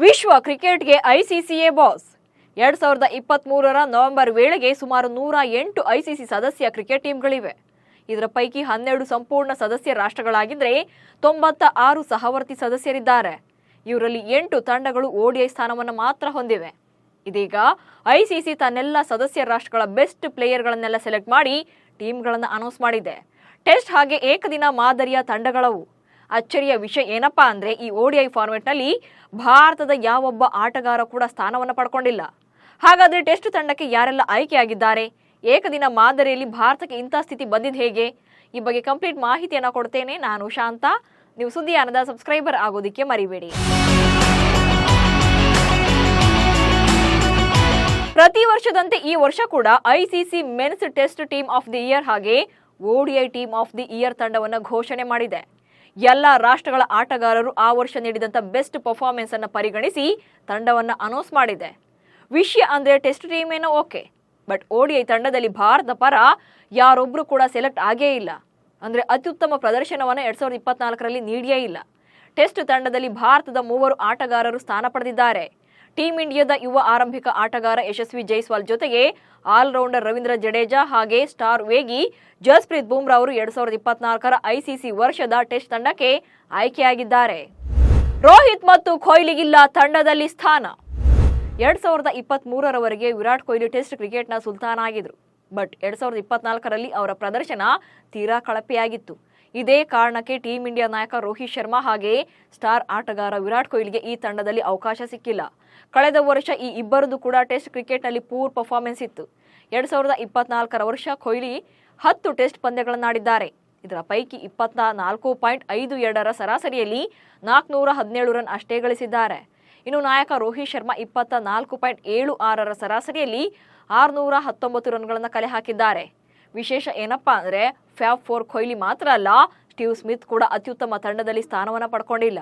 ವಿಶ್ವ ಕ್ರಿಕೆಟ್ಗೆ ಐಸಿಸಿಯೇ boss. 2023ರ November ವೇಳೆಗೆ ಸುಮಾರು 108 ಐಸಿಸಿ ಸದಸ್ಯ ಕ್ರಿಕೆಟ್ ಟೀಮ್ಗಳಿವೆ. ಇದರ ಪೈಕಿ 12 ಸಂಪೂರ್ಣ ಸದಸ್ಯ ರಾಷ್ಟ್ರಗಳಾಗಿದ್ದರೆ 96 ಸಹವರ್ತಿ ಸದಸ್ಯರಿದ್ದಾರೆ. ಇವರಲ್ಲಿ 8 ತಂಡಗಳು ಓಡಿಐ ಸ್ಥಾನವನ್ನು ಮಾತ್ರ ಹೊಂದಿವೆ. ಇದೀಗ ಐಸಿಸಿ ತನ್ನೆಲ್ಲ ಸದಸ್ಯ ರಾಷ್ಟ್ರಗಳ ಬೆಸ್ಟ್ ಪ್ಲೇಯರ್ಗಳನ್ನೆಲ್ಲ ಸೆಲೆಕ್ಟ್ ಮಾಡಿ ಟೀಮ್ಗಳನ್ನು ಅನೌನ್ಸ್ ಮಾಡಿದೆ. ಟೆಸ್ಟ್ ಹಾಗೆ ಏಕದಿನ ಮಾದರಿಯ ತಂಡಗಳವು. ಅಚ್ಚರಿಯ ವಿಷಯ ಏನಪ್ಪಾ ಅಂದ್ರೆ ಈ ಓಡಿಐ ಫಾರ್ಮೆಟ್ನಲ್ಲಿ ಭಾರತದ ಯಾವೊಬ್ಬ ಆಟಗಾರ ಕೂಡ ಸ್ಥಾನವನ್ನು ಪಡ್ಕೊಂಡಿಲ್ಲ. ಹಾಗಾದ್ರೆ ಟೆಸ್ಟ್ ತಂಡಕ್ಕೆ ಯಾರೆಲ್ಲ ಆಯ್ಕೆಯಾಗಿದ್ದಾರೆ, ಏಕದಿನ ಮಾದರಿಯಲ್ಲಿ ಭಾರತಕ್ಕೆ ಇಂಥ ಸ್ಥಿತಿ ಬಂದಿದ್ದು ಹೇಗೆ, ಈ ಬಗ್ಗೆ ಕಂಪ್ಲೀಟ್ ಮಾಹಿತಿಯನ್ನು ಕೊಡ್ತೇನೆ. ನಾನು ಶಾಂತ. ನೀವು ಸುದ್ದಿಯಾನದ ಸಬ್ಸ್ಕ್ರೈಬರ್ ಆಗೋದಿಕ್ಕೆ ಮರಿಬೇಡಿ. ಪ್ರತಿ ವರ್ಷದಂತೆ ಈ ವರ್ಷ ಕೂಡ ICC men's test team of the year ಹಾಗೆ ODI team of the year ತಂಡವನ್ನು ಘೋಷಣೆ ಮಾಡಿದೆ. ಎಲ್ಲ ರಾಷ್ಟ್ರಗಳ ಆಟಗಾರರು ಆ ವರ್ಷ ನೀಡಿದಂಥ ಬೆಸ್ಟ್ ಪರ್ಫಾರ್ಮೆನ್ಸ್ ಅನ್ನು ಪರಿಗಣಿಸಿ ತಂಡವನ್ನು ಅನೌನ್ಸ್ ಮಾಡಿದೆ. ವಿಷಯ ಅಂದ್ರೆ ಟೆಸ್ಟ್ ಟೀಮ್ ಏನೋ ಓಕೆ, ಬಟ್ ಓಡಿಐ ತಂಡದಲ್ಲಿ ಭಾರತ ಪರ ಯಾರೊಬ್ರು ಕೂಡ ಸೆಲೆಕ್ಟ್ ಆಗೇ ಇಲ್ಲ. ಅಂದ್ರೆ ಅತ್ಯುತ್ತಮ ಪ್ರದರ್ಶನವನ್ನು 2024ರಲ್ಲಿ ನೀಡಿಯೇ ಇಲ್ಲ. ಟೆಸ್ಟ್ ತಂಡದಲ್ಲಿ ಭಾರತದ 3 ಆಟಗಾರರು ಸ್ಥಾನ ಪಡೆದಿದ್ದಾರೆ. ಟೀಮ್ ಇಂಡಿಯಾದ ಯುವ ಆರಂಭಿಕ ಆಟಗಾರ ಯಶಸ್ವಿ ಜೈಸ್ವಾಲ್ ಜೊತೆಗೆ ಆಲ್ರೌಂಡರ್ ರವೀಂದ್ರ ಜಡೇಜಾ ಹಾಗೆ ಸ್ಟಾರ್ ವೇಗಿ ಜಸ್ಪ್ರೀತ್ ಬುಮ್ರಾ ಅವರು 2024ರ ಐಸಿಸಿ ವರ್ಷದ ಟೆಸ್ಟ್ ತಂಡಕ್ಕೆ ಆಯ್ಕೆಯಾಗಿದ್ದಾರೆ. ರೋಹಿತ್ ಮತ್ತು ಕೊಹ್ಲಿಗಿಲ್ಲ ತಂಡದಲ್ಲಿ ಸ್ಥಾನ. 2023ರವರೆಗೆ ವಿರಾಟ್ ಕೊಹ್ಲಿ ಟೆಸ್ಟ್ ಕ್ರಿಕೆಟ್ನ ಸುಲ್ತಾನ ಆಗಿದ್ರು. ಬಟ್ 2024ರಲ್ಲಿ ಅವರ ಪ್ರದರ್ಶನ ತೀರಾ ಕಳಪೆಯಾಗಿತ್ತು. ಇದೇ ಕಾರಣಕ್ಕೆ ಟೀಮ್ ಇಂಡಿಯಾ ನಾಯಕ ರೋಹಿತ್ ಶರ್ಮಾ ಹಾಗೆ ಸ್ಟಾರ್ ಆಟಗಾರ ವಿರಾಟ್ ಕೊಹ್ಲಿಗೆ ಈ ತಂಡದಲ್ಲಿ ಅವಕಾಶ ಸಿಕ್ಕಿಲ್ಲ. ಕಳೆದ ವರ್ಷ ಈ ಇಬ್ಬರದು ಕೂಡ ಟೆಸ್ಟ್ ಕ್ರಿಕೆಟ್ನಲ್ಲಿ ಪೂರ್ ಪರ್ಫಾರ್ಮೆನ್ಸ್ ಇತ್ತು. 2024ರ ವರ್ಷ ಕೊಹ್ಲಿ 10 ಟೆಸ್ಟ್ ಪಂದ್ಯಗಳನ್ನಾಡಿದ್ದಾರೆ. ಇದರ ಪೈಕಿ 24.52ರ ಸರಾಸರಿಯಲ್ಲಿ 417 ರನ್ ಅಷ್ಟೇ ಗಳಿಸಿದ್ದಾರೆ. ಇನ್ನು ನಾಯಕ ರೋಹಿತ್ ಶರ್ಮಾ 24.76ರ ಸರಾಸರಿಯಲ್ಲಿ 619 ರನ್ಗಳನ್ನು ಕಲೆ ಹಾಕಿದ್ದಾರೆ. ವಿಶೇಷ ಏನಪ್ಪಾ ಅಂದ್ರೆ ಫ್ಯಾಬ್ 4 ಕೊಹ್ಲಿ ಮಾತ್ರ ಅಲ್ಲ, ಸ್ಟೀವ್ ಸ್ಮಿತ್ ಕೂಡ ಅತ್ಯುತ್ತಮ ತಂಡದಲ್ಲಿ ಸ್ಥಾನವನ್ನು ಪಡ್ಕೊಂಡಿಲ್ಲ.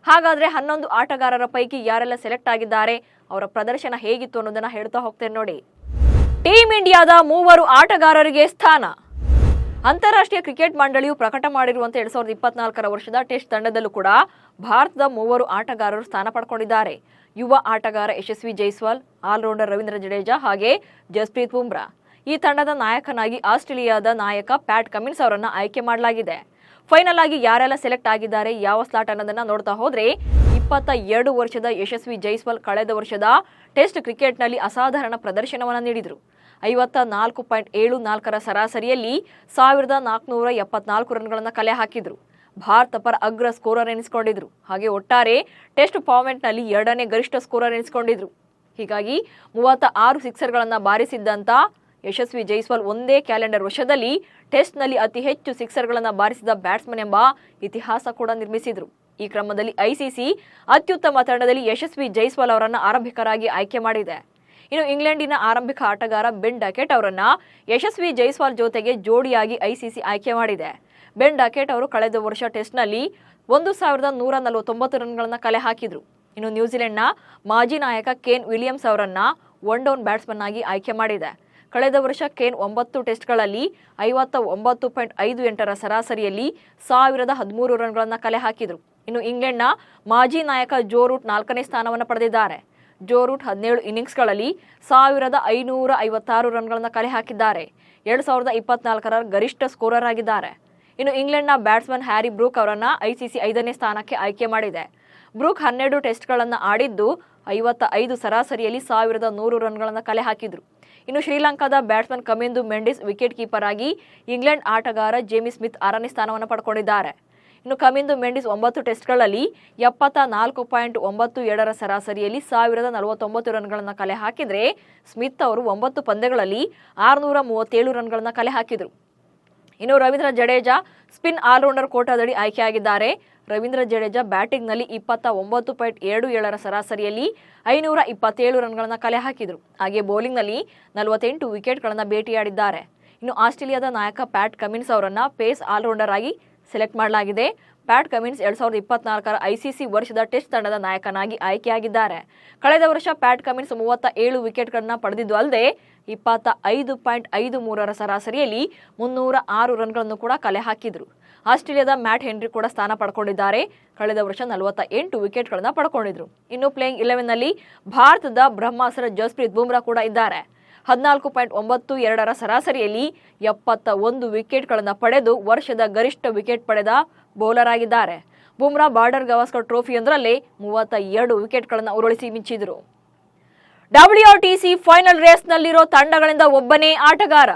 ಹಾಗಾದ್ರೆ 11 ಆಟಗಾರರ ಪೈಕಿ ಯಾರೆಲ್ಲ ಸೆಲೆಕ್ಟ್ ಆಗಿದ್ದಾರೆ, ಅವರ ಪ್ರದರ್ಶನ ಹೇಗಿತ್ತು ಅನ್ನೋದನ್ನ ಹೇಳ್ತಾ ಹೋಗ್ತೇನೆ ನೋಡಿ. ಟೀಮ್ ಇಂಡಿಯಾದ 3 ಆಟಗಾರರಿಗೆ ಸ್ಥಾನ. ಅಂತಾರಾಷ್ಟ್ರೀಯ ಕ್ರಿಕೆಟ್ ಮಂಡಳಿಯು ಪ್ರಕಟ ಮಾಡಿರುವಂತೆ 2024ರ ವರ್ಷದ ಟೆಸ್ಟ್ ತಂಡದಲ್ಲೂ ಕೂಡ ಭಾರತದ 3 ಆಟಗಾರರು ಸ್ಥಾನ ಪಡ್ಕೊಂಡಿದ್ದಾರೆ. ಯುವ ಆಟಗಾರ ಯಶಸ್ವಿ ಜೈಸ್ವಾಲ್, ಆಲ್ರೌಂಡರ್ ರವೀಂದ್ರ ಜಡೇಜಾ ಹಾಗೆ ಜಸ್ಪ್ರೀತ್ ಬುಮ್ರಾ. ಈ ತಂಡದ ನಾಯಕನಾಗಿ ಆಸ್ಟ್ರೇಲಿಯಾದ ನಾಯಕ ಪ್ಯಾಟ್ ಕಮಿನ್ಸ್ ಅವರನ್ನ ಆಯ್ಕೆ ಮಾಡಲಾಗಿದೆ. ಫೈನಲ್ ಆಗಿ ಯಾರೆಲ್ಲ ಸೆಲೆಕ್ಟ್ ಆಗಿದ್ದಾರೆ, ಯಾವ ಸ್ಲಾಟ್ ಅನ್ನೋದನ್ನ ನೋಡ್ತಾ ಹೋದ್ರೆ 22 ವರ್ಷದ ಯಶಸ್ವಿ ಜೈಸ್ವಾಲ್ ಕಳೆದ ವರ್ಷದ ಟೆಸ್ಟ್ ಕ್ರಿಕೆಟ್ನಲ್ಲಿ ಅಸಾಧಾರಣ ಪ್ರದರ್ಶನವನ್ನು ನೀಡಿದರು. 54.74ರ ಸರಾಸರಿಯಲ್ಲಿ 1474 ರನ್ಗಳನ್ನು ಕಲೆ ಹಾಕಿದ್ರು. ಭಾರತ ಪರ ಅಗ್ರ ಸ್ಕೋರರ್ ಎನಿಸಿಕೊಂಡಿದ್ರು. ಹಾಗೆ ಒಟ್ಟಾರೆ ಟೆಸ್ಟ್ ಫಾರ್ಮೆಟ್ನಲ್ಲಿ 2ನೇ ಗರಿಷ್ಠ ಸ್ಕೋರರ್ ಎನಿಸಿಕೊಂಡಿದ್ರು. ಹೀಗಾಗಿ 36 ಸಿಕ್ಸರ್ಗಳನ್ನು ಬಾರಿಸಿದ್ದಂತ ಯಶಸ್ವಿ ಜೈಸ್ವಾಲ್ ಒಂದೇ ಕ್ಯಾಲೆಂಡರ್ ವರ್ಷದಲ್ಲಿ ಟೆಸ್ಟ್ನಲ್ಲಿ ಅತಿ ಹೆಚ್ಚು ಸಿಕ್ಸರ್ಗಳನ್ನು ಬಾರಿಸಿದ ಬ್ಯಾಟ್ಸ್ಮನ್ ಎಂಬ ಇತಿಹಾಸ ಕೂಡ ನಿರ್ಮಿಸಿದ್ರು. ಈ ಕ್ರಮದಲ್ಲಿ ಐಸಿಸಿ ಅತ್ಯುತ್ತಮ ತಂಡದಲ್ಲಿ ಯಶಸ್ವಿ ಜೈಸ್ವಾಲ್ ಅವರನ್ನು ಆರಂಭಿಕರಾಗಿ ಆಯ್ಕೆ ಮಾಡಿದೆ. ಇನ್ನು ಇಂಗ್ಲೆಂಡಿನ ಆರಂಭಿಕ ಆಟಗಾರ ಬೆನ್ ಡಕೆಟ್ ಅವರನ್ನ ಯಶಸ್ವಿ ಜೈಸ್ವಾಲ್ ಜೊತೆಗೆ ಜೋಡಿಯಾಗಿ ಐಸಿಸಿ ಆಯ್ಕೆ ಮಾಡಿದೆ. ಬೆನ್ ಡಕೆಟ್ ಅವರು ಕಳೆದ ವರ್ಷ ಟೆಸ್ಟ್ನಲ್ಲಿ 1149 ರನ್ಗಳನ್ನು ಕಲೆ ಹಾಕಿದ್ರು. ಇನ್ನು ನ್ಯೂಜಿಲೆಂಡ್ನ ಮಾಜಿ ನಾಯಕ ಕೇನ್ ವಿಲಿಯಮ್ಸ್ ಅವರನ್ನ ಒನ್ ಡೌನ್ ಬ್ಯಾಟ್ಸ್ಮನ್ ಆಗಿ ಆಯ್ಕೆ ಮಾಡಿದೆ. ಕಳೆದ ವರ್ಷ ಕೇನ್ 9 ಟೆಸ್ಟ್ಗಳಲ್ಲಿ 59.58ರ ಸರಾಸರಿಯಲ್ಲಿ 1013 ರನ್ಗಳನ್ನು ಕಲೆ ಹಾಕಿದ್ರು. ಇನ್ನು ಇಂಗ್ಲೆಂಡ್ನ ಮಾಜಿ ನಾಯಕ ಜೋ ರೂಟ್ 4ನೇ ಸ್ಥಾನವನ್ನು ಪಡೆದಿದ್ದಾರೆ. ಜೋ ರೂಟ್ 17 ಇನ್ನಿಂಗ್ಸ್ಗಳಲ್ಲಿ 1556 ರನ್ಗಳನ್ನು ಕಲೆ ಹಾಕಿದ್ದಾರೆ. 2024ರ ಗರಿಷ್ಠ ಸ್ಕೋರರ್ ಆಗಿದ್ದಾರೆ. ಇನ್ನು ಇಂಗ್ಲೆಂಡ್ನ ಬ್ಯಾಟ್ಸ್ಮನ್ ಹ್ಯಾರಿ ಬ್ರೂಕ್ ಅವರನ್ನ ಐಸಿಸಿ 5ನೇ ಸ್ಥಾನಕ್ಕೆ ಆಯ್ಕೆ ಮಾಡಿದೆ. ಬ್ರೂಕ್ 12 ಟೆಸ್ಟ್ಗಳನ್ನು ಆಡಿದ್ದು 55 ಸರಾಸರಿಯಲ್ಲಿ 1100 ರನ್ಗಳನ್ನು ಕಲೆ ಹಾಕಿದ್ರು. ಇನ್ನು ಶ್ರೀಲಂಕಾದ ಬ್ಯಾಟ್ಸ್ಮನ್ ಕಮಿಂದು ಮೆಂಡಿಸ್ ವಿಕೆಟ್ ಕೀಪರ್ ಆಗಿ ಇಂಗ್ಲೆಂಡ್ ಆಟಗಾರ ಜೇಮಿ ಸ್ಮಿತ್ 6ನೇ ಸ್ಥಾನವನ್ನು ಪಡ್ಕೊಂಡಿದ್ದಾರೆ. ಇನ್ನು ಕಮಿಂದು ಮೆಂಡಿಸ್ 9 ಟೆಸ್ಟ್ಗಳಲ್ಲಿ 74.97ರ ಸರಾಸರಿಯಲ್ಲಿ 1049 ರನ್ಗಳನ್ನು ಕಲೆ ಹಾಕಿದ್ರೆ ಸ್ಮಿತ್ ಅವರು 9 ಪಂದ್ಯಗಳಲ್ಲಿ 637 ರನ್ಗಳನ್ನು ಕಲೆ ಹಾಕಿದ್ರು. ಇನ್ನು ರವೀಂದ್ರ ಜಡೇಜಾ ಸ್ಪಿನ್ ಆಲ್ರೌಂಡರ್ ಕೋಟಾದಡಿ ಆಯ್ಕೆಯಾಗಿದ್ದಾರೆ. ರವೀಂದ್ರ ಜಡೇಜಾ ಬ್ಯಾಟಿಂಗ್ನಲ್ಲಿ 29.77ರ ಸರಾಸರಿಯಲ್ಲಿ 527 ರನ್ಗಳನ್ನು ಕಲೆ ಹಾಕಿದ್ರು. ಹಾಗೆ ಬೌಲಿಂಗ್ನಲ್ಲಿ 48 ವಿಕೆಟ್ಗಳನ್ನು ಭೇಟಿಯಾಡಿದ್ದಾರೆ. ಇನ್ನು ಆಸ್ಟ್ರೇಲಿಯಾದ ನಾಯಕ ಪ್ಯಾಟ್ ಕಮಿನ್ಸ್ ಅವರನ್ನ ಪೇಸ್ ಆಲ್ರೌಂಡರ್ ಆಗಿ ಸೆಲೆಕ್ಟ್ ಮಾಡಲಾಗಿದೆ. ಪ್ಯಾಟ್ ಕಮಿನ್ಸ್ 2024ರ ಐಸಿಸಿ ವರ್ಷದ ಟೆಸ್ಟ್ ತಂಡದ ನಾಯಕನಾಗಿ ಆಯ್ಕೆಯಾಗಿದ್ದಾರೆ. ಕಳೆದ ವರ್ಷ ಪ್ಯಾಟ್ ಕಮಿನ್ಸ್ 37 ವಿಕೆಟ್ಗಳನ್ನು ಪಡೆದಿದ್ದು ಅಲ್ಲದೆ 25.53ರ ಸರಾಸರಿಯಲ್ಲಿ 306 ರನ್ಗಳನ್ನು ಕೂಡ ಕಲೆ ಹಾಕಿದ್ರು. ಆಸ್ಟ್ರೇಲಿಯಾದ ಮ್ಯಾಟ್ ಹೆನ್ರಿ ಕೂಡ ಸ್ಥಾನ ಪಡ್ಕೊಂಡಿದ್ದಾರೆ. ಕಳೆದ ವರ್ಷ 48 ವಿಕೆಟ್ಗಳನ್ನು ಪಡ್ಕೊಂಡಿದ್ರು. ಇನ್ನು ಪ್ಲೇಯಿಂಗ್ 11ನಲ್ಲಿ ಭಾರತದ ಬ್ರಹ್ಮಾಸ್ತ್ರ ಜಸ್ಪ್ರೀತ್ ಬುಮ್ರಾ ಕೂಡ ಇದ್ದಾರೆ. 14.92ರ ಸರಾಸರಿಯಲ್ಲಿ 71 ವಿಕೆಟ್ಗಳನ್ನು ಪಡೆದು ವರ್ಷದ ಗರಿಷ್ಠ ವಿಕೆಟ್ ಪಡೆದ ಬೌಲರ್ ಆಗಿದ್ದಾರೆ. ಬುಮ್ರಾ ಬಾರ್ಡರ್ ಗವಾಸ್ಕರ್ ಟ್ರೋಫಿಯೊಂದರಲ್ಲಿ 32 ವಿಕೆಟ್ಗಳನ್ನು ಉರುಳಿಸಿ ಮಿಂಚಿದ್ರು. WRTC ಫೈನಲ್ ರೇಸ್ನಲ್ಲಿರೋ ತಂಡಗಳಿಂದ ಒಬ್ಬನೇ ಆಟಗಾರ.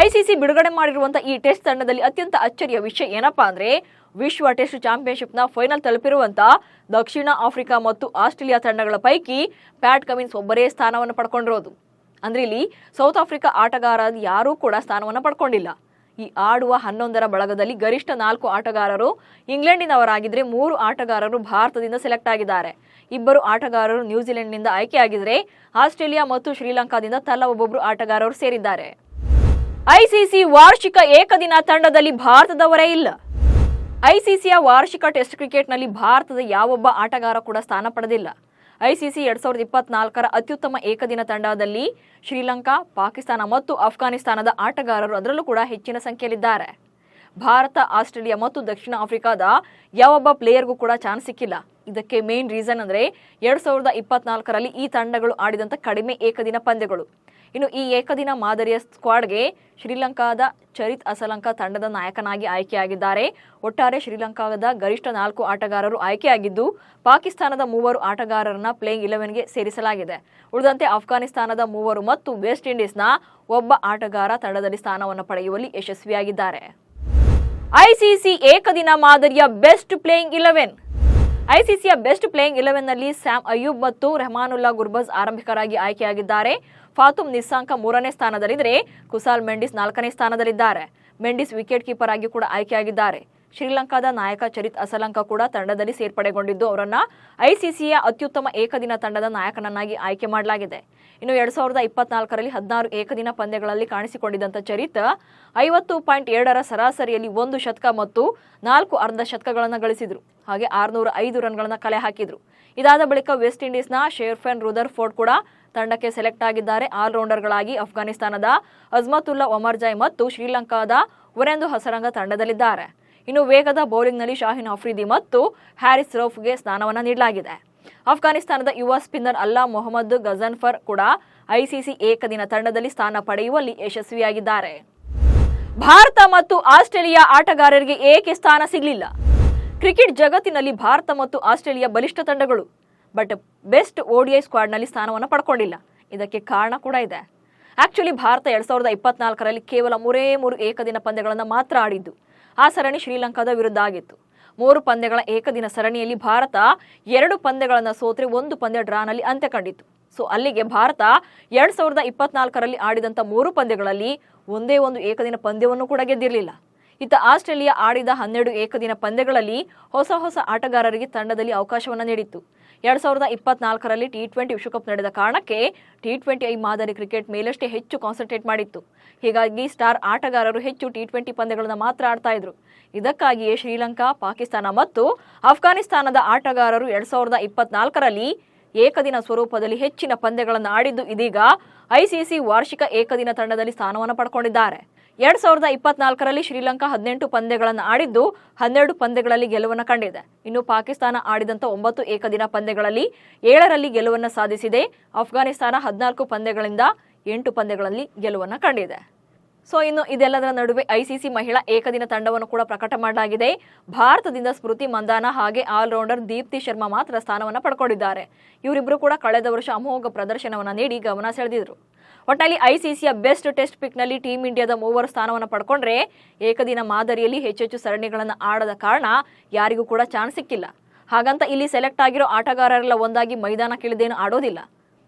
ಐಸಿಸಿ ಬಿಡುಗಡೆ ಮಾಡಿರುವಂತಹ ಈ ಟೆಸ್ಟ್ ತಂಡದಲ್ಲಿ ಅತ್ಯಂತ ಅಚ್ಚರಿಯ ವಿಷಯ ಏನಪ್ಪಾ ಅಂದ್ರೆ ವಿಶ್ವ ಟೆಸ್ಟ್ ಚಾಂಪಿಯನ್ಶಿಪ್ನ ಫೈನಲ್ ತಲುಪಿರುವಂತಹ ದಕ್ಷಿಣ ಆಫ್ರಿಕಾ ಮತ್ತು ಆಸ್ಟ್ರೇಲಿಯಾ ತಂಡಗಳ ಪೈಕಿ ಪ್ಯಾಟ್ ಕಮಿನ್ಸ್ ಒಬ್ಬರೇ ಸ್ಥಾನವನ್ನು ಪಡ್ಕೊಂಡಿರೋದು. ಅಂದ್ರೆ ಇಲ್ಲಿ ಸೌತ್ ಆಫ್ರಿಕಾ ಆಟಗಾರ ಯಾರೂ ಕೂಡ ಸ್ಥಾನವನ್ನು ಪಡ್ಕೊಂಡಿಲ್ಲ. ಈ ಆಡುವ 11ರ ಬಳಗದಲ್ಲಿ ಗರಿಷ್ಠ 4 ಆಟಗಾರರು ಇಂಗ್ಲೆಂಡಿನವರಾಗಿದ್ರೆ 3 ಆಟಗಾರರು ಭಾರತದಿಂದ ಸೆಲೆಕ್ಟ್ ಆಗಿದ್ದಾರೆ. 2 ಆಟಗಾರರು ನ್ಯೂಜಿಲೆಂಡ್ನಿಂದ ಆಯ್ಕೆಯಾಗಿದ್ರೆ ಆಸ್ಟ್ರೇಲಿಯಾ ಮತ್ತು ಶ್ರೀಲಂಕಾದಿಂದ ತಲಾ ಒಬ್ಬೊಬ್ಬರು ಆಟಗಾರರು ಸೇರಿದ್ದಾರೆ. ಐಸಿಸಿ ವಾರ್ಷಿಕ ಏಕದಿನ ತಂಡದಲ್ಲಿ ಭಾರತದವರೇ ಇಲ್ಲ. ಐಸಿಸಿಯ ವಾರ್ಷಿಕ ಟೆಸ್ಟ್ ಕ್ರಿಕೆಟ್ನಲ್ಲಿ ಭಾರತದ ಯಾವೊಬ್ಬ ಆಟಗಾರ ಕೂಡ ಸ್ಥಾನ ಪಡೆದಿಲ್ಲ. ಐಸಿಸಿ 2024ರ ಅತ್ಯುತ್ತಮ ಏಕದಿನ ತಂಡದಲ್ಲಿ ಶ್ರೀಲಂಕಾ, ಪಾಕಿಸ್ತಾನ ಮತ್ತು ಅಫ್ಘಾನಿಸ್ತಾನದ ಆಟಗಾರರು ಅದರಲ್ಲೂ ಕೂಡ ಹೆಚ್ಚಿನ ಸಂಖ್ಯೆಯಲ್ಲಿದ್ದಾರೆ. ಭಾರತ, ಆಸ್ಟ್ರೇಲಿಯಾ ಮತ್ತು ದಕ್ಷಿಣ ಆಫ್ರಿಕಾದ ಯಾವೊಬ್ಬ ಪ್ಲೇಯರ್ಗೂ ಕೂಡ ಚಾನ್ಸ್ ಸಿಕ್ಕಿಲ್ಲ. ಇದಕ್ಕೆ ಮೇನ್ ರೀಸನ್ ಅಂದ್ರೆ 2024ರಲ್ಲಿ ಈ ತಂಡಗಳು ಆಡಿದಂಥ ಕಡಿಮೆ ಏಕದಿನ ಪಂದ್ಯಗಳು. ಇನ್ನು ಈ ಏಕದಿನ ಮಾದರಿಯ ಸ್ಕ್ವಾಡ್ಗೆ ಶ್ರೀಲಂಕಾದ ಚರಿತ್ ಅಸಲಂಕ ತಂಡದ ನಾಯಕನಾಗಿ ಆಯ್ಕೆಯಾಗಿದ್ದಾರೆ. ಒಟ್ಟಾರೆ ಶ್ರೀಲಂಕಾದ ಗರಿಷ್ಠ 4 ಆಟಗಾರರು ಆಯ್ಕೆಯಾಗಿದ್ದು ಪಾಕಿಸ್ತಾನದ 3 ಆಟಗಾರರನ್ನ ಪ್ಲೇಯಿಂಗ್ 11ಗೆ ಸೇರಿಸಲಾಗಿದೆ. ಉಳಿದಂತೆ ಅಫ್ಘಾನಿಸ್ತಾನದ 3 ಮತ್ತು ವೆಸ್ಟ್ ಇಂಡೀಸ್ನ ಒಬ್ಬ ಆಟಗಾರ ತಂಡದಲ್ಲಿ ಸ್ಥಾನವನ್ನು ಪಡೆಯುವಲ್ಲಿ ಯಶಸ್ವಿಯಾಗಿದ್ದಾರೆ. ಐಸಿಸಿ ಏಕದಿನ ಮಾದರಿಯ ಬೆಸ್ಟ್ ಪ್ಲೇಯಿಂಗ್ 11. ಐಸಿಸಿಯ ಬೆಸ್ಟ್ ಪ್ಲೇಯಿಂಗ್ 11ನಲ್ಲಿ ಸ್ಯಾಮ್ ಅಯೂಬ್ ಮತ್ತು ರೆಹಮಾನುಲ್ಲಾ ಗುರ್ಬಜ್ ಆರಂಭಿಕರಾಗಿ ಆಯ್ಕೆಯಾಗಿದ್ದಾರೆ. ಫಾತುಮ್ ನಿಸ್ಸಾಂಕ 3ನೇ ಸ್ಥಾನದಲ್ಲಿದ್ದರೆ ಕುಸಾಲ್ ಮೆಂಡಿಸ್ 4ನೇ ಸ್ಥಾನದಲ್ಲಿದ್ದಾರೆ. ಮೆಂಡಿಸ್ ವಿಕೆಟ್ ಕೀಪರ್ ಆಗಿ ಕೂಡ ಆಯ್ಕೆಯಾಗಿದ್ದಾರೆ. ಶ್ರೀಲಂಕಾದ ನಾಯಕ ಚರಿತ್ ಅಸಲಂಕ ಕೂಡ ತಂಡದಲ್ಲಿ ಸೇರ್ಪಡೆಗೊಂಡಿದ್ದು ಅವರನ್ನ ಐಸಿಸಿಯ ಅತ್ಯುತ್ತಮ ಏಕದಿನ ತಂಡದ ನಾಯಕನನ್ನಾಗಿ ಆಯ್ಕೆ ಮಾಡಲಾಗಿದೆ. ಇನ್ನು 2024ರಲ್ಲಿ 16 ಏಕದಿನ ಪಂದ್ಯಗಳಲ್ಲಿ ಕಾಣಿಸಿಕೊಂಡಿದ್ದಂಥ ಚರಿತ್ 50.7ರ ಸರಾಸರಿಯಲ್ಲಿ 1 ಶತಕ ಮತ್ತು 4 ಅರ್ಧ ಶತಕಗಳನ್ನು ಗಳಿಸಿದ್ರು. ಹಾಗೆ 605 ರನ್ಗಳನ್ನು ಕಲೆ ಹಾಕಿದ್ರು. ಇದಾದ ಬಳಿಕ ವೆಸ್ಟ್ ಇಂಡೀಸ್ನ ಶೇರ್ಫೆನ್ ರುದರ್ಫೋರ್ಡ್ ಕೂಡ ತಂಡಕ್ಕೆ ಸೆಲೆಕ್ಟ್ ಆಗಿದ್ದಾರೆ. ಆಲ್ರೌಂಡರ್ಗಳಾಗಿ ಅಫ್ಘಾನಿಸ್ತಾನದ ಅಜ್ಮತುಲ್ಲಾ ಒಮರ್ಜಾಯ್ ಮತ್ತು ಶ್ರೀಲಂಕಾದ ವರೆಂದು ಹಸರಂಗ ತಂಡದಲ್ಲಿದ್ದಾರೆ. ಇನ್ನು ವೇಗದ ಬೌಲಿಂಗ್ನಲ್ಲಿ ಶಾಹಿನ್ ಅಫ್ರಿದಿ ಮತ್ತು ಹ್ಯಾರಿಸ್ ರೌಫ್ಗೆ ಸ್ಥಾನವನ್ನು ನೀಡಲಾಗಿದೆ. ಅಫ್ಘಾನಿಸ್ತಾನದ ಯುವ ಸ್ಪಿನ್ನರ್ ಅಲ್ಲಾ ಮೊಹಮ್ಮದ್ ಗಜನ್ಫರ್ ಕೂಡ ಐಸಿಸಿ ಏಕದಿನ ತಂಡದಲ್ಲಿ ಸ್ಥಾನ ಪಡೆಯುವಲ್ಲಿ ಯಶಸ್ವಿಯಾಗಿದ್ದಾರೆ. ಭಾರತ ಮತ್ತು ಆಸ್ಟ್ರೇಲಿಯಾ ಆಟಗಾರರಿಗೆ ಏಕೆ ಸ್ಥಾನ ಸಿಗಲಿಲ್ಲ? ಕ್ರಿಕೆಟ್ ಜಗತ್ತಿನಲ್ಲಿ ಭಾರತ ಮತ್ತು ಆಸ್ಟ್ರೇಲಿಯಾ ಬಲಿಷ್ಠ ತಂಡಗಳು, ಬಟ್ ಬೆಸ್ಟ್ ODI ಸ್ಕ್ವಾಡ್ನಲ್ಲಿ ಸ್ಥಾನವನ್ನು ಪಡ್ಕೊಂಡಿಲ್ಲ. ಇದಕ್ಕೆ ಕಾರಣ ಕೂಡ ಇದೆ. ಆಕ್ಚುಲಿ ಭಾರತ 2024ರಲ್ಲಿ ಕೇವಲ 3 ಏಕದಿನ ಪಂದ್ಯಗಳನ್ನು ಮಾತ್ರ ಆಡಿದ್ದು. ಆ ಸರಣಿ ಶ್ರೀಲಂಕಾದ ವಿರುದ್ಧ ಆಗಿತ್ತು. 3 ಪಂದ್ಯಗಳ ಏಕದಿನ ಸರಣಿಯಲ್ಲಿ ಭಾರತ 2 ಪಂದ್ಯಗಳನ್ನು ಸೋತ್ರೆ 1 ಪಂದ್ಯ ಡ್ರಾನಲ್ಲಿ ಅಂತ್ಯ ಕಂಡಿತ್ತು. ಸೊ ಅಲ್ಲಿಗೆ ಭಾರತ 2024ರಲ್ಲಿ ಆಡಿದಂಥ 3 ಪಂದ್ಯಗಳಲ್ಲಿ ಒಂದೇ ಒಂದು ಏಕದಿನ ಪಂದ್ಯವನ್ನು ಕೂಡ ಗೆದ್ದಿರಲಿಲ್ಲ. ಇತ್ತ ಆಸ್ಟ್ರೇಲಿಯಾ ಆಡಿದ 12 ಏಕದಿನ ಪಂದ್ಯಗಳಲ್ಲಿ ಹೊಸ ಆಟಗಾರರಿಗೆ ತಂಡದಲ್ಲಿ ಅವಕಾಶವನ್ನು ನೀಡಿತ್ತು. 2024ರಲ್ಲಿ T20 ವಿಶ್ವಕಪ್ ನಡೆದ ಕಾರಣಕ್ಕೆ T20 ಮಾದರಿ ಕ್ರಿಕೆಟ್ ಮೇಲಷ್ಟೇ ಹೆಚ್ಚು ಕಾನ್ಸಂಟ್ರೇಟ್ ಮಾಡಿತ್ತು. ಹೀಗಾಗಿ ಸ್ಟಾರ್ ಆಟಗಾರರು ಹೆಚ್ಚು T20 ಪಂದ್ಯಗಳನ್ನು ಮಾತ್ರ ಆಡ್ತಾ ಇದ್ರು. ಇದಕ್ಕಾಗಿಯೇ ಶ್ರೀಲಂಕಾ, ಪಾಕಿಸ್ತಾನ ಮತ್ತು ಅಫ್ಘಾನಿಸ್ತಾನದ ಆಟಗಾರರು 2024ರಲ್ಲಿ ಏಕದಿನ ಸ್ವರೂಪದಲ್ಲಿ ಹೆಚ್ಚಿನ ಪಂದ್ಯಗಳನ್ನು ಆಡಿದ್ದು ಇದೀಗ ಐಸಿಸಿ ವಾರ್ಷಿಕ ಏಕದಿನ ತಂಡದಲ್ಲಿ ಸ್ಥಾನವನ್ನು ಪಡ್ಕೊಂಡಿದ್ದಾರೆ. 2024ರಲ್ಲಿ ಶ್ರೀಲಂಕಾ 18 ಪಂದ್ಯಗಳನ್ನು ಆಡಿದ್ದು 12 ಪಂದ್ಯಗಳಲ್ಲಿ ಗೆಲುವನ್ನು ಕಂಡಿದೆ. ಇನ್ನು ಪಾಕಿಸ್ತಾನ ಆಡಿದಂಥ 9 ಏಕದಿನ ಪಂದ್ಯಗಳಲ್ಲಿ 7ರಲ್ಲಿ ಗೆಲುವನ್ನು ಸಾಧಿಸಿದೆ. ಅಫ್ಘಾನಿಸ್ತಾನ 14 ಪಂದ್ಯಗಳಿಂದ 8 ಪಂದ್ಯಗಳಲ್ಲಿ ಗೆಲುವನ್ನು ಕಂಡಿದೆ. ಸೊ ಇನ್ನು ಇದೆಲ್ಲದರ ನಡುವೆ ಐಸಿಸಿ ಮಹಿಳಾ ಏಕದಿನ ತಂಡವನ್ನು ಕೂಡ ಪ್ರಕಟ ಮಾಡಲಾಗಿದೆ. ಭಾರತದಿಂದ ಸ್ಮೃತಿ ಮಂದಾನ ಹಾಗೆ ಆಲ್ರೌಂಡರ್ ದೀಪ್ತಿ ಶರ್ಮಾ ಮಾತ್ರ ಸ್ಥಾನವನ್ನು ಪಡ್ಕೊಂಡಿದ್ದಾರೆ. ಇವರಿಬ್ಬರು ಕೂಡ ಕಳೆದ ವರ್ಷ ಅಮೋಘ ಪ್ರದರ್ಶನವನ್ನು ನೀಡಿ ಗಮನ ಸೆಳೆದಿದ್ರು. ಒಟ್ಟಿನಲ್ಲಿ ಐಸಿಸಿಯ ಬೆಸ್ಟ್ ಟೆಸ್ಟ್ ಪಿಕ್ನಲ್ಲಿ ಟೀಮ್ ಇಂಡಿಯಾದ 3 ಸ್ಥಾನವನ್ನು ಪಡ್ಕೊಂಡ್ರೆ ಏಕದಿನ ಮಾದರಿಯಲ್ಲಿ ಹೆಚ್ಚೆಚ್ಚು ಸರಣಿಗಳನ್ನು ಆಡದ ಕಾರಣ ಯಾರಿಗೂ ಕೂಡ ಚಾನ್ಸ್ ಸಿಕ್ಕಿಲ್ಲ. ಹಾಗಂತ ಇಲ್ಲಿ ಸೆಲೆಕ್ಟ್ ಆಗಿರೋ ಆಟಗಾರರೆಲ್ಲ ಒಂದಾಗಿ ಮೈದಾನಕ್ಕಿಳಿದೇನು ಆಡೋದಿಲ್ಲ.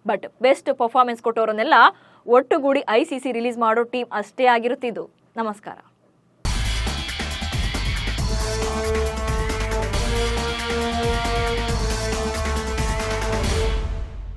ಬಟ್ ಬೆಸ್ಟ್ ಪರ್ಫಾರ್ಮೆನ್ಸ್ ಕೊಟ್ಟವರನ್ನೆಲ್ಲ ಒಟ್ಟುಗೂಡಿ ಐಸಿಸಿ ರಿಲೀಸ್ ಮಾಡೋ ಟೀಮ್ ಅಷ್ಟೇ ಆಗಿರುತ್ತಿದ್ದು. ನಮಸ್ಕಾರ.